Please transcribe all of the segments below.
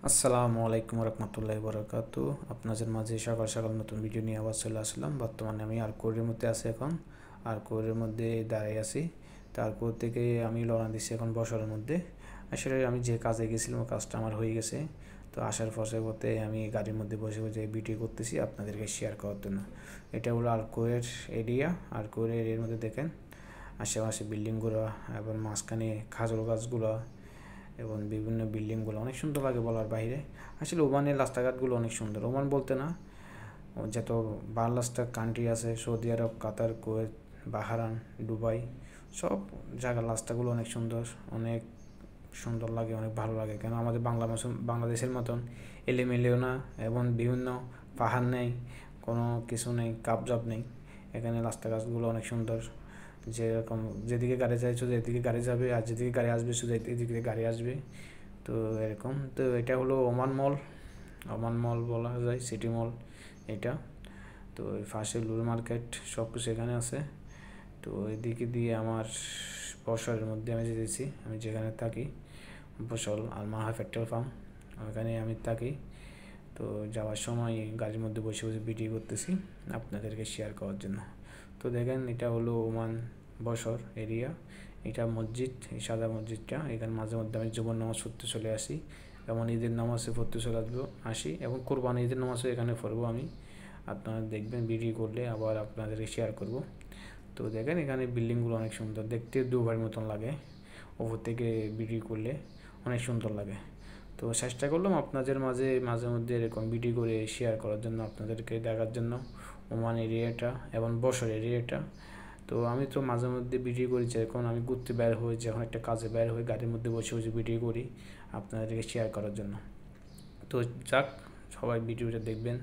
আসসালামু আলাইকুম রহমতুল্লাহি বরকাতু। আপনাদের মাঝে সকাল সকাল নতুন ভিডিও নিয়ে আবার চলে আসলাম। বর্তমানে আমি আরকোরের মধ্যে আছি। এখন আরকোরের মধ্যে দাঁড়িয়ে আছি। তারপর থেকে আমি রওনা দিচ্ছি এখন বসরের মধ্যে। আসলে আমি যে কাজে গেছিলাম কাজটা আমার হয়ে গেছে। তো আসার পথে আমি গাড়ির মধ্যে বসে বসে ভিডিও করতেছি আপনাদেরকে শেয়ার করার জন্য। এটা হলো আরকোরের এরিয়া। আরকোরের এরিয়ার মধ্যে দেখেন আশেপাশে বিল্ডিংগুলো এবং মাঝখানে খাজুর গাছগুলো এবং বিভিন্ন বিল্ডিংগুলো অনেক সুন্দর লাগে বলার বাইরে। আসলে ওমানের রাস্তাঘাটগুলো অনেক সুন্দর। ওমান বলতে না, যত 12টা কান্ট্রি আছে, সৌদি আরব, কাতার, কুয়েত, বাহরাইন, দুবাই, সব জায়গার রাস্তাগুলো অনেক সুন্দর, অনেক সুন্দর লাগে, অনেক ভালো লাগে। কেন আমাদের বাংলাদেশের মতন এলোমেলোও না এবং বিভিন্ন পাহাড় নেই, কোনো কিছু নেই, কাপজাপ নেই। এখানে রাস্তাঘাটগুলো অনেক সুন্দর। যেরকম যেদিকে গাড়ি যায় শুধু এদিকে গাড়ি যাবে, আর যেদিকে গাড়ি আসবে শুধু এদিকে গাড়ি আসবে। তো এরকম। তো এটা হলো ওমান মল। ওমান মল বলা যায়, সিটি মল এটা। তো পাশে লুল মার্কেট, সব কিছু এখানে আছে। তো এদিকে দিয়ে আমার বসরের মধ্যে আমি যেতেছি, আমি যেখানে থাকি বসল আলমাহা পেট্রোল পাম্প, ওখানে আমি থাকি। তো যাওয়ার সময় গাড়ির মধ্যে বসে বসে ভিডিও করতেছি আপনাদেরকে শেয়ার করার জন্য। তো দেখেন এটা হলো ওমান বসর এরিয়া। এটা মসজিদ, এই সাদা মসজিদটা। এখানে মাঝে মধ্যে আমি জুমার নামাজ পড়তে চলে আসি, এবং ঈদের নামাজে পড়তে চলে আসি, এবং কোরবানি ঈদের নামাজও এখানে পড়বো আমি। আপনারা দেখবেন ভিডিও করলে আবার আপনাদেরকে শেয়ার করব। তো দেখেন এখানে বিল্ডিংগুলো অনেক সুন্দর দেখতে, দুবাইয়ের মতন লাগে ওপর থেকে ভিডিও করলে, অনেক সুন্দর লাগে। তো চেষ্টা করলাম আপনাদের মাঝে মধ্যে এরকম ভিডিও করে শেয়ার করার জন্য, আপনাদেরকে দেখার জন্য ওমান এরিয়াটা এবং বসর এরিয়াটা। তো আমি তো মাঝে মধ্যে ভিডিও করি, যখন আমি ঘুরতে বের হই, যখন একটা কাজে বের হই, গাড়ির মধ্যে বসে বসে ভিডিও করি আপনাদেরকে শেয়ার করার জন্য। তো যাক, সবাই ভিডিওটা দেখবেন,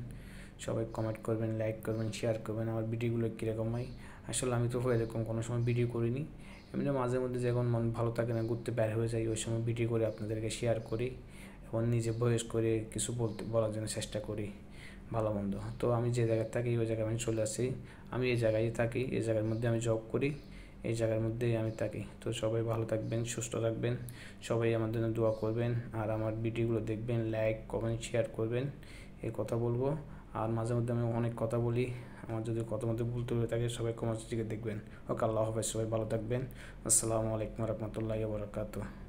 সবাই কমেন্ট করবেন, লাইক করবেন, শেয়ার করবেন আমার ভিডিওগুলো কীরকম হয়। আসলে আমি তো এরকম কোনো সময় ভিডিও করিনি, এমনি মাঝে মধ্যে যখন মন ভালো থাকে না, ঘুরতে বের হয়ে যাই, ওই সময় ভিডিও করে আপনাদেরকে শেয়ার করি এবং নিজে ভয়েস করে কিছু বলার জন্য চেষ্টা করি ভালো মন্দ। তো আমি যে জায়গায় থাকি ওই জায়গায় আমি চলে আসি। আমি এই জায়গায় থাকি, এই জায়গার মধ্যে আমি জব করি, এই জায়গার মধ্যেই আমি থাকি। তো সবাই ভালো থাকবেন, সুস্থ থাকবেন, সবাই আমার জন্য দোয়া করবেন, আর আমার ভিডিওগুলো দেখবেন, লাইক কমেন্ট শেয়ার করবেন, এই কথা বলবো। আর মাঝে মধ্যে আমি অনেক কথা বলি, আমার যদি কথা মধ্যে ভুল হয়ে থাকে সবাই কমেন্ট দিকে দেখবেন। ওকে, আল্লাহ হাফেজ, সবাই ভালো থাকবেন। আসসালামু আলাইকুম রহমতুল্লাহি ওয়া বারাকাতুহু।